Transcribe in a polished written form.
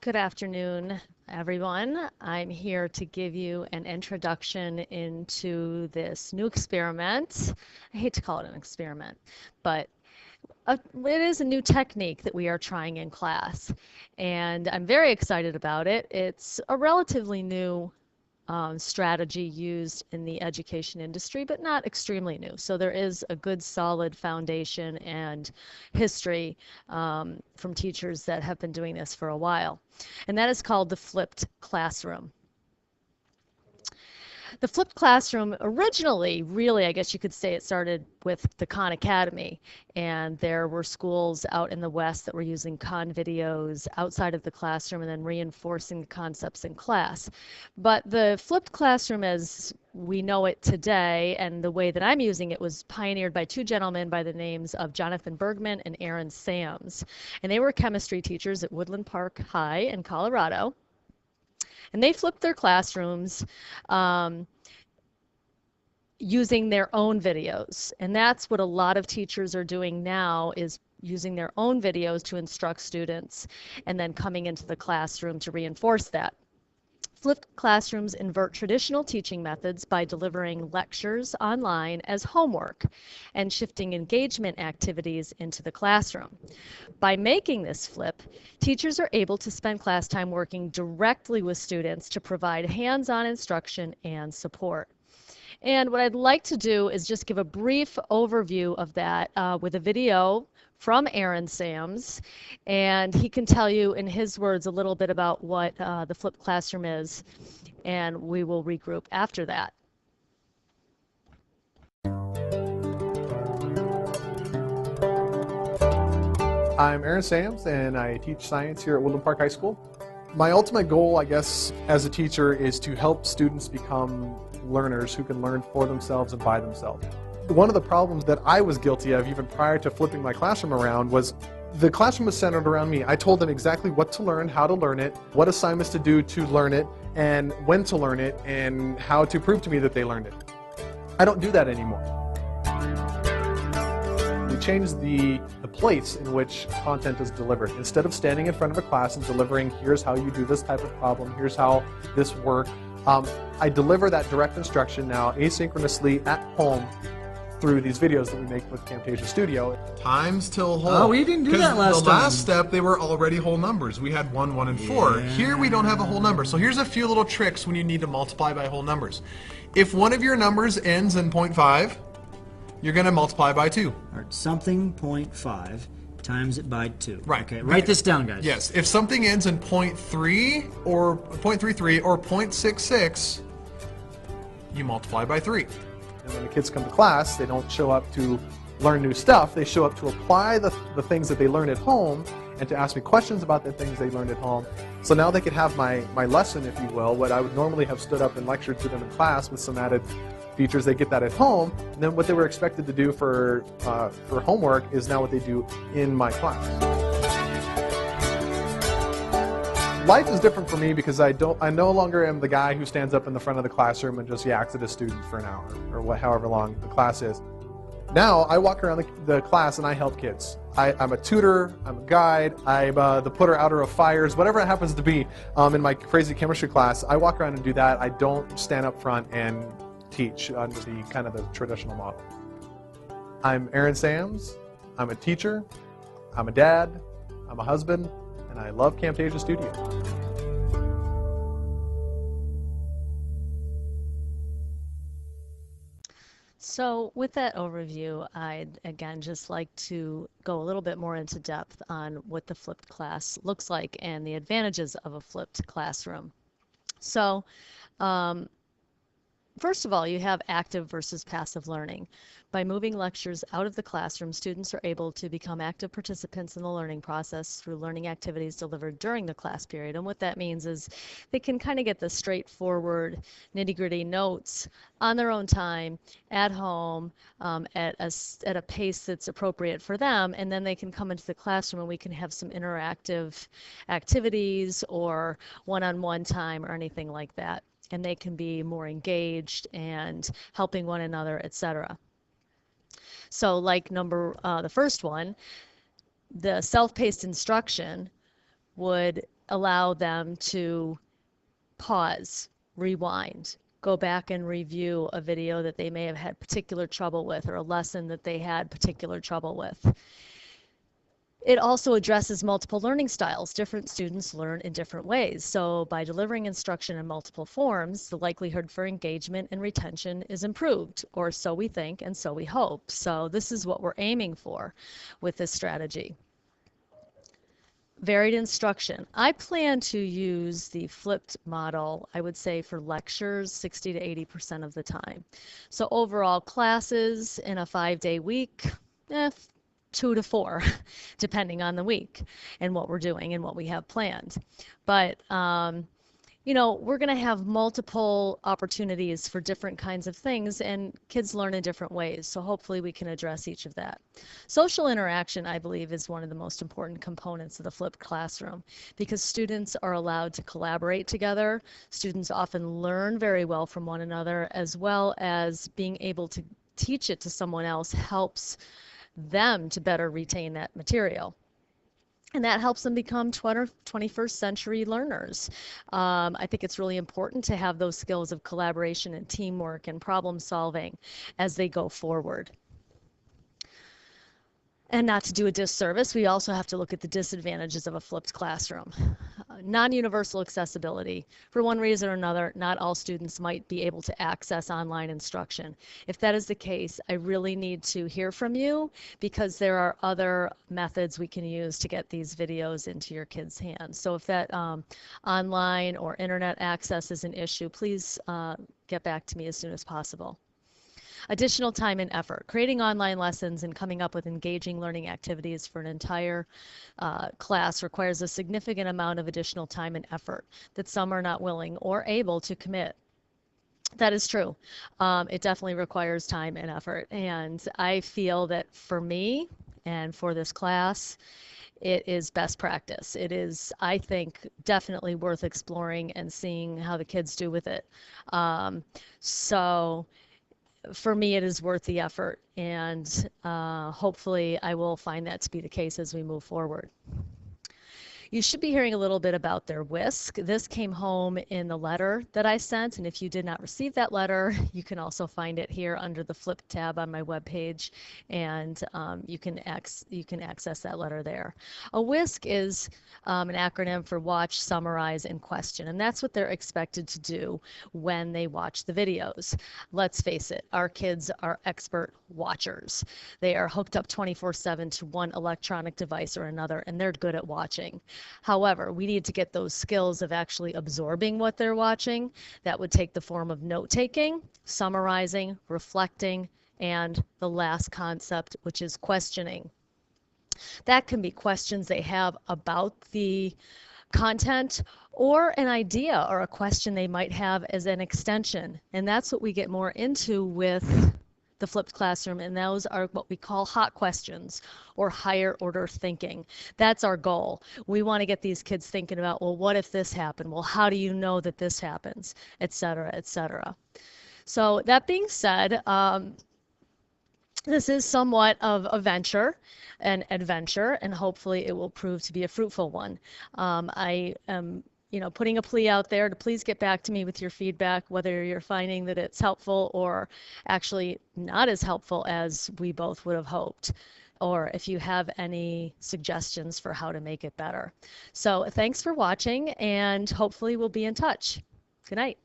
Good afternoon, everyone. I'm here to give you an introduction into this new experiment. I hate to call it an experiment, but it is a new technique that we are trying in class, and I'm very excited about it. It's a relatively new strategy used in the education industry, but not extremely new. So there is a good solid foundation and history from teachers that have been doing this for a while. And that is called the flipped classroom. The flipped classroom originally, really, I guess you could say it started with the Khan Academy. And there were schools out in the West that were using Khan videos outside of the classroom and then reinforcing the concepts in class. But the flipped classroom as we know it today, and the way that I'm using it, was pioneered by two gentlemen by the names of Jonathan Bergman and Aaron Sams. And they were chemistry teachers at Woodland Park High in Colorado. And they flipped their classrooms using their own videos. And that's what a lot of teachers are doing now, is using their own videos to instruct students and then coming into the classroom to reinforce that. Flipped classrooms invert traditional teaching methods by delivering lectures online as homework and shifting engagement activities into the classroom. By making this flip, teachers are able to spend class time working directly with students to provide hands-on instruction and support. And what I'd like to do is just give a brief overview of that with a video from Aaron Sams, and he can tell you in his words a little bit about what the flipped classroom is, and we will regroup after that. I'm Aaron Sams, and I teach science here at Woodland Park High School. My ultimate goal, I guess, as a teacher is to help students become learners who can learn for themselves and by themselves. One of the problems that I was guilty of even prior to flipping my classroom around was the classroom was centered around me. I told them exactly what to learn, how to learn it, what assignments to do to learn it, and when to learn it, and how to prove to me that they learned it. I don't do that anymore. We changed the place in which content is delivered. Instead of standing in front of a class and delivering, here's how you do this type of problem, here's how this works, I deliver that direct instruction now asynchronously at home through these videos that we make with Camtasia Studio. Times till whole. Oh, we didn't do that last time. The last step, they were already whole numbers. We had 1, 1, and 4. Here we don't have a whole number. So here's a few little tricks when you need to multiply by whole numbers. If one of your numbers ends in 0.5, you're going to multiply by 2. Or something 0.5 times it by 2. Right. Okay, write this down, guys. Yes. If something ends in 0.3 or 0.33 or 0.66, you multiply by 3. And when the kids come to class, they don't show up to learn new stuff. They show up to apply the things that they learn at home and to ask me questions about the things they learned at home. So now they can have my lesson, if you will, what I would normally have stood up and lectured to them in class with some added features. They get that at home, and then what they were expected to do for homework is now what they do in my class. Life is different for me because I no longer am the guy who stands up in the front of the classroom and just yaks at a student for an hour or however long the class is. Now I walk around the class and I help kids. I'm a tutor, I'm a guide, I'm the putter-outer of fires, whatever it happens to be in my crazy chemistry class. I walk around and do that. I don't stand up front and teach under the kind of the traditional model. I'm Aaron Sams. I'm a teacher, I'm a dad, I'm a husband, and I love Camtasia Studio. So with that overview, I'd again just like to go a little bit more into depth on what the flipped class looks like and the advantages of a flipped classroom. So first of all, you have active versus passive learning. By moving lectures out of the classroom, students are able to become active participants in the learning process through learning activities delivered during the class period. And what that means is they can kind of get the straightforward, nitty-gritty notes on their own time, at home, at a pace that's appropriate for them, and then they can come into the classroom and we can have some interactive activities or one-on-one time or anything like that. And they can be more engaged and helping one another, etc. So like the first one, the self-paced instruction, would allow them to pause, rewind, go back and review a video that they may have had particular trouble with or a lesson that they had particular trouble with. It also addresses multiple learning styles. Different students learn in different ways. So by delivering instruction in multiple forms, the likelihood for engagement and retention is improved, or so we think and so we hope. So this is what we're aiming for with this strategy. Varied instruction. I plan to use the flipped model, I would say, for lectures 60 to 80% of the time. So overall classes in a 5-day week, 2 to 4, depending on the week and what we're doing and what we have planned. But you know, we're going to have multiple opportunities for different kinds of things, and kids learn in different ways. So hopefully we can address each of that. Social interaction, I believe, is one of the most important components of the flipped classroom because students are allowed to collaborate together. Students often learn very well from one another, as well as being able to teach it to someone else helps them to better retain that material. And that helps them become 21st century learners. I think it's really important to have those skills of collaboration and teamwork and problem solving as they go forward. And not to do a disservice, we also have to look at the disadvantages of a flipped classroom. Non-universal accessibility. For one reason or another, not all students might be able to access online instruction. If that is the case, I really need to hear from you because there are other methods we can use to get these videos into your kids' hands. So if that online or internet access is an issue, please get back to me as soon as possible. Additional time and effort. Creating online lessons and coming up with engaging learning activities for an entire class requires a significant amount of additional time and effort that some are not willing or able to commit. That is true. It definitely requires time and effort. And I feel that for me and for this class, it is best practice. It is, I think, definitely worth exploring and seeing how the kids do with it. So for me, it is worth the effort, and hopefully I will find that to be the case as we move forward. You should be hearing a little bit about their Whisk. This came home in the letter that I sent, and if you did not receive that letter, you can also find it here under the Flip tab on my webpage, and you can access that letter there. A Whisk is an acronym for Watch, Summarize, and Question, and that's what they're expected to do when they watch the videos. Let's face it, our kids are expert watchers. They are hooked up 24/7 to one electronic device or another, and they're good at watching. However, we need to get those skills of actually absorbing what they're watching. That would take the form of note-taking, summarizing, reflecting, and the last concept, which is questioning. That can be questions they have about the content or an idea or a question they might have as an extension. And that's what we get more into with the flipped classroom, and those are what we call hot questions or higher order thinking. That's our goal. We want to get these kids thinking about, well, what if this happened? Well, how do you know that this happens? Et cetera, et cetera. So that being said, this is somewhat of a venture, an adventure, and hopefully it will prove to be a fruitful one. I am putting a plea out there to please get back to me with your feedback, whether you're finding that it's helpful or actually not as helpful as we both would have hoped, or if you have any suggestions for how to make it better. So thanks for watching, and hopefully we'll be in touch. Good night.